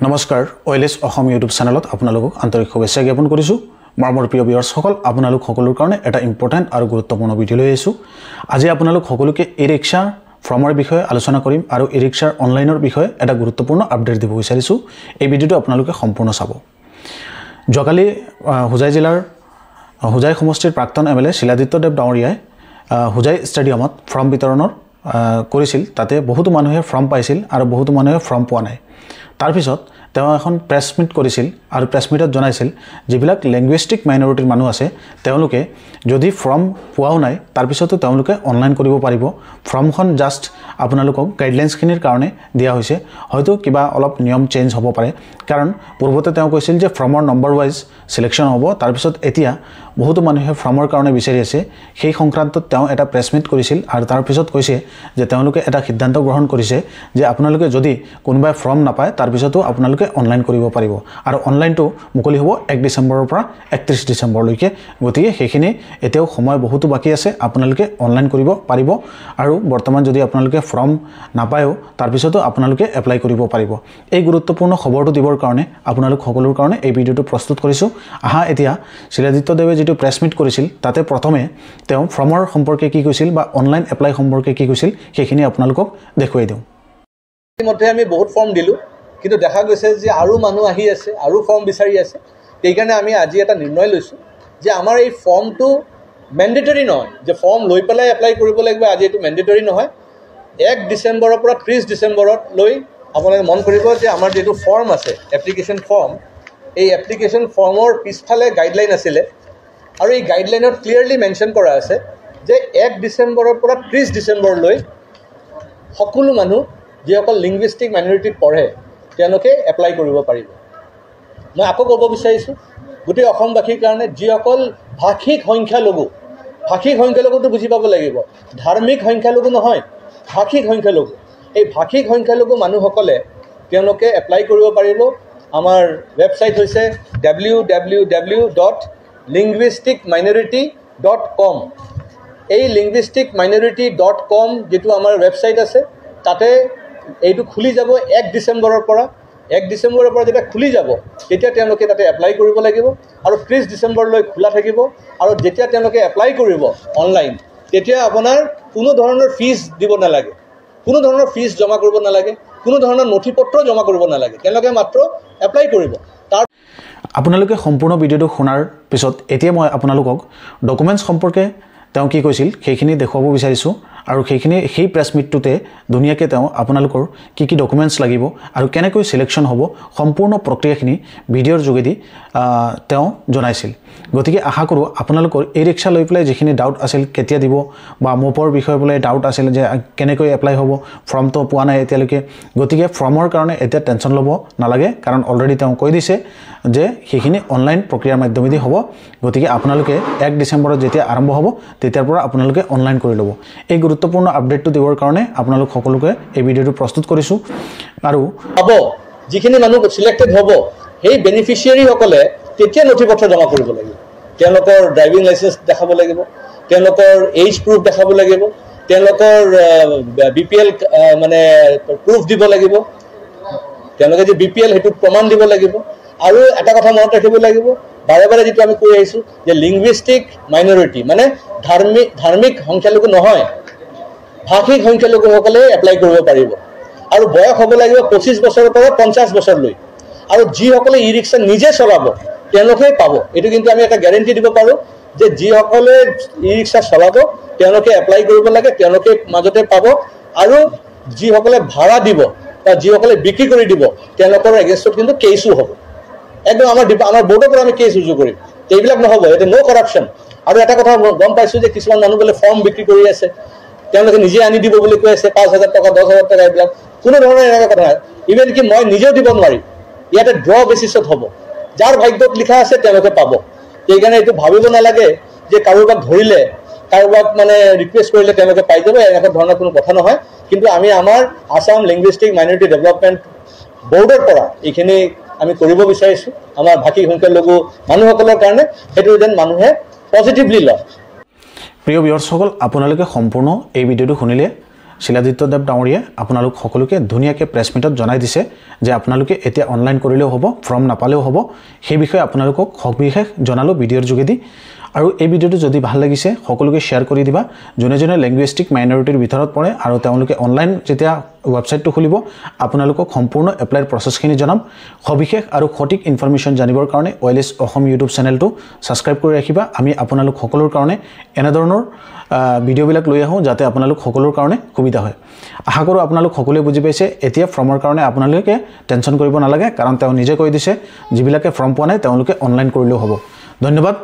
নমস্কাৰ ওয়েলেছ অসম ইউটিউব চেনেলত আপোনালোকক আন্তৰিক শুভেচ্ছা জ্ঞাপন কৰিছোঁ মোৰ প্ৰিয় ভিউয়াৰ্স সকল আপোনালোক সকলোৰ কাৰণে এটা ইম্পৰ্টেন্ট আৰু গুৰুত্বপূৰ্ণ ভিডিঅ' লৈ আহিছোঁ আজি আপোনালোক সকলোকে ই-ৰিক্সা ফৰ্মৰ বিষয়ে আলোচনা কৰিম আৰু ই-ৰিক্সাৰ অনলাইনৰ বিষয়ে এটা গুৰুত্বপূৰ্ণ আপডেট দিব বিচাৰিছোঁ এই ভিডিঅ'টো আপোনালোকে সম্পূৰ্ণ চাব যোৱাকালি হুজাই জিলাৰ হুজাই সমষ্টিৰ প্ৰাক্তন এমএলএ শিলাদিত্য দেৱ ডাঙৰীয়াই হুজাই ষ্টেডিয়ামত ফৰ্ম বিতৰণৰ কৰিছিল তাতে বহুতো মানুহে ফৰ্ম পাইছিল আৰু বহুতো মানুহে ফৰ্ম পোৱা নাই তাৰ পিছত তেওঁ এখন প্ৰেছ মিট কৰিছিল আৰু প্ৰেছ মিটত জনাইছিল যিবিলাক লেংগুৱেষ্টিক মাইনৰিটিৰ মানুহ আছে তেওঁলোকে যদি ফৰ্ম পোৱাও নাই তাৰ পিছতো তেওঁলোকে অনলাইন কৰিব পাৰিব ফৰ্মখন জাস্ট আপোনালোকক গাইডলাইনছখিনিৰ কাৰণে দিয়া হৈছে হয়তো কিবা অলপ নিয়ম চেঞ্জ হ'ব পাৰে কাৰণ পূৰ্বতে তেওঁ কৈছিল যে ফৰ্মৰ নম্বৰ ওয়াইজ সিলেকশন হ'ব তাৰ পিছত এতিয়া বহুতো মানুহে ফৰ্মৰ কাৰণে বিচাৰি আছে সেই সংক্ৰান্তত তেওঁ এটা প্ৰেছ মিট কৰিছিল আৰু তাৰ পিছত কৈছে যে তেওঁলোকে এটা সিদ্ধান্ত গ্ৰহণ কৰিছে যে আপোনালোকে যদি কোনোবাই ফৰ্ম নাপায় তাৰ পিছতো আপোনালোকে অনলাইন কৰিব পাৰিব আৰু অনলাইনটো মুকলি হ'ব 1 ডিসেম্বৰৰ পৰা 31 ডিসেম্বৰলৈকে গতিকে সেইখিনি এতিয়াও সময় বহুতো বাকি আছে আপোনালোকে অনলাইন কৰিব পাৰিব আৰু বৰ্তমান যদি আপোনালোকে ফৰ্ম নাপায়ও তাৰ পিছতো আপোনালোকে এপ্লাই কৰিব পাৰিব এই গুৰুত্বপূৰ্ণ খবৰটো দিবৰ কাৰণে আপোনালোক সকলোৰ কাৰণে এই ভিডিঅ'টো প্ৰস্তুত কৰিছো আহা এতিয়া শিলাদিত্য দেৱে যেটো প্ৰেছ মিট কৰিছিল তাতে প্ৰথমে তেওঁ ফৰ্মৰ সম্পৰ্কে কি কৈছিল বা অনলাইন এপ্লাই সম্পৰ্কে কি কৈছিল সেইখিনি আপোনালোকক দেখুৱাই দিওঁ ইতিমধ্যে আমি বহুত ফৰ্ম দিলো কিন্তু দেখা গৈছে যে আৰু মানুহ আহি আছে আৰু ফৰ্ম বিচাৰি আছে সেইকাৰণে আমি আজি এটা নিৰ্ণয় লৈছো যে আমাৰ এই ফৰ্মটো মেন্ডেটৰি নহয় যে ফৰ্ম লৈ পেলাই এপ্লাই কৰিব লাগিব আজি এটো মেন্ডেটৰি নহয় 1 ডিসেম্বৰৰ পৰা 30 ডিসেম্বৰত লৈ আপোনালোকে মন কৰিব যে আমাৰ যেটো ফৰ্ম আছে এপ্লিকেশন ফৰ্ম এই এপ্লিকেশন ফৰ্মৰ পিছফালে গাইডলাইন আছিল আৰু এই গাইডলাইনত ক্লিয়াৰলি মেনশন কৰা আছে যে 1 ডিসেম্বৰৰ পৰা 30 ডিসেম্বৰলৈ সকলো মানুহ যিসকল লিংগুইষ্টিক মাইনৰিটিত পঢ়ে তেওঁলোকে এপ্লাই কৰিব পাৰিব মই আকৌ ক'ব বিচাৰিছোঁ গোটেই অসমবাসীৰ কাৰণে যিসকল ভাষিক সংখ্যালঘুটো বুজি পাব লাগিব ধাৰ্মিক সংখ্যালঘু নহয় ভাষিক সংখ্যালঘু এই ভাষিক সংখ্যালঘু মানুহসকলে তেওঁলোকে এপ্লাই কৰিব পাৰিব আমাৰ ৱেবছাইট হৈছে www.linguisticminority.com এই linguisticminority.com যেটো আমাৰ ৱেবছাইট আছে তাতে এইটো খুলি যাব 1 ডিসেম্বৰৰ পৰা যেতিয়া খুলি যাব তেতিয়া তেওঁলোকে তাতে এপ্লাই কৰিব লাগিব আৰু 30 ডিসেম্বৰলৈ খোলা থাকিব আৰু যেতিয়া তেওঁলোকে এপ্লাই কৰিব অনলাইন তেতিয়া আপোনাৰ কোনো ধৰণৰ ফিজ দিব নালাগে কোনো ধৰণৰ ফিজ জমা কৰিব নালাগে কোনো ধৰণৰ নথিপত্ৰ জমা কৰিব নালাগে তেওঁলোকে মাত্ৰ এপ্লাই কৰিব তাৰ আপোনালোকে সম্পূৰ্ণ ভিডিঅ'টো শুনাৰ পিছত এতিয়া মই আপোনালোকক ডকুমেন্টছ সম্পৰ্কে তেওঁ কি কৈছিল সেইখিনি দেখুৱাব বিচাৰিছো আৰু সেই প্ৰেছ মিটটোতে দুনিয়াকে তেওঁ আপোনালোকৰ কি ডকুমেন্টছ লাগিব আৰু কেনেকৈ সিলেকশন হ'ব সম্পূৰ্ণ প্ৰক্ৰিয়াখিনি ভিডিঅ'ৰ যোগেদি তেওঁ জনাইছিল গতিকে আশা কৰো আপোনালোকৰ এই ৰিক্সা লৈ পেলাই যিখিনি ডাউট আছিল কেতিয়া দিব বা মোপৰ বিষয় বলে ডাউট আছিল যে কেনেকৈ এপ্লাই হ'ব ফৰ্মটো পোৱা নাই এতিয়ালৈকে গতিকে ফৰ্মৰ কাৰণে এতিয়া টেনচন ল'ব নালাগে কাৰণ অলৰেডি তেওঁ কৈ দিছে যে সেইখিনি অনলাইন প্ৰক্ৰিয়াৰ মাধ্যমেদি হ'ব গতিকে আপোনালোকে 1 ডিসেম্বৰত যেতিয়া আৰম্ভ হ'ব তেতিয়াৰ পৰা আপোনালোকে অনলাইন কৰি ল'ব এই গুৰুত্বপূৰ্ণ আপডেটটো দিবৰ কাৰণে আপোনালোক সকলোকে এই ভিডিঅ'টো প্ৰস্তুত কৰিছো আৰু হ'ব যিখিনি মানুহ সিলেক্টেড হ'ব সেই বেনিফিচিয়াৰী সকলে তেতিয়া নথিপত্ৰ জমা কৰিব লাগিব তেওঁলোকৰ ড্ৰাইভিং লাইসেন্স দেখাব লাগিব তেওঁলোকৰ এজ প্ৰুফ দেখাব লাগিব তেওঁলোকৰ বিপিএল মানে প্ৰুফ দিব লাগিব তেওঁলোকে যে বিপিএল হেতু প্ৰমাণ দিব লাগিব আৰু এটা কথা মনত ৰাখিব লাগিব বাৰে যেটো আমি কৈ আহিছো যে লিংগুইষ্টিক মাইনৰিটি মানে ধাৰ্মিক সংখ্যালঘু নহয় ভাষিক সংখ্যালঘু সকলে এপ্লাই কৰিব পাৰিব আৰু বয়স হ'ব লাগিব 25 বছৰৰ পৰা 50 বছৰলৈ আৰু যি সকলে ই-ৰিক্সা নিজে চলাব তেওঁলোকে পাব এটো কিন্তু আমি এটা গ্যাৰান্টি দিব পাৰো যে যি সকলে ই-ৰিক্সা চলাব তেওঁলোকে এপ্লাই কৰিব লাগে তেওঁলোকে মাজতে পাব আৰু যি সকলে ভাড়া দিব বা যি সকলে বিক্ৰী কৰি দিব তেওঁলোকৰ এগেইনষ্টত কিন্তু কেছও হ'ব একদম আমাৰ বোৰ্ডৰ পৰা আমি কেছ ৰুজু কৰিম এইবিলাক নহব এটা নো কৰাপশন আৰু এটা কথা গম পাইছো যে কিছুমান মানুহ বলে ফৰ্ম বিক্ৰী কৰি আছে তেওঁলোকে নিজে আনি দিব বুলি কৈ আছে 5000 টকা 10000 টকা এইবিলাক কোনো ধৰণৰ এনেকা কথা নাই ইভেন কি মই নিজে দিব নোৱাৰি ইয়াতে ড্ৰ বেচিছত হ'ব যাৰ ভাগ্যত লিখা আছে তেওঁলোকে পাব এইকাৰণে এটো ভাবিব নালাগে যে কাৰোবাক ধৰিলে কাৰোবাক মানে ৰিকুৱেষ্ট কৰিলে তেওঁলোকে পাই যাব এনেকা ধৰণৰ কোনো কথা নহয় কিন্তু আমি আমাৰ আসাম লিংগুইষ্টিক মাইনৰিটি ডেভেলপমেন্ট বোৰ্ডৰ পৰা এইখিনি আমি কৰিব বিচাৰিছো আমাৰ ভাষিক সংখ্যালঘু মানুহসকলৰ কাৰণে হেতু যেন মানুহে পজিটিভলি লয় প্ৰিয় ভিউয়াৰ্স সকল আপোনালোকে সম্পূৰ্ণ এই ভিডিঅ'টো শুনিলে শিলাদিত্য দেৱ ডাঙৰীয়ে আপোনালোক সকলোকে ধুনীয়াকৈ প্ৰেছ মিটত জনাই দিছে যে আপোনালোকে এতিয়া অনলাইন কৰিলেও হ'ব, ফৰ্ম নাপালেও হ'ব। সেই বিষয়ে আপোনালোকক সবিশেষ জনালোঁ ভিডিঅ'ৰ যোগেদি। আৰু এই ভিডিঅ'টো যদি ভাল লাগিছে সকলোকে শ্বেয়াৰ কৰি দিবা, যোনে যোনে লেংগুৱেষ্টিক মাইনৰিটিৰ ভিতৰত পৰে আৰু তেওঁলোকে অনলাইন যেতিয়া ৱেবছাইটটো খুলিব আপোনালোকক সম্পূৰ্ণ এপ্লাইৰ প্ৰচেছখিনি জনাম। সবিশেষ আৰু সঠিক ইনফৰমেশ্যন জানিবৰ কাৰণে OLS অসম ইউটিউব চেনেলটো ছাবস্ক্ৰাইব কৰি ৰাখিবা। আমি আপোনালোক সকলোৰ কাৰণে এনেধৰণৰ ভিডিঅ'বিলাক লৈ আহোঁ যাতে আপোনালোক সকলোৰ কাৰণে সুবিধা হয়। আশা কৰোঁ আপোনালোক সকলোৱে বুজি পাইছে। এতিয়া ফৰ্মৰ কাৰণে আপোনালোকে টেনশ্যন কৰিব নালাগে, কাৰণ তেওঁ নিজে কৈ দিছে যিবিলাকে ফৰ্ম পোৱা নাই তেওঁলোকে অনলাইন কৰিলেও হ'ব। ধন্যবাদ।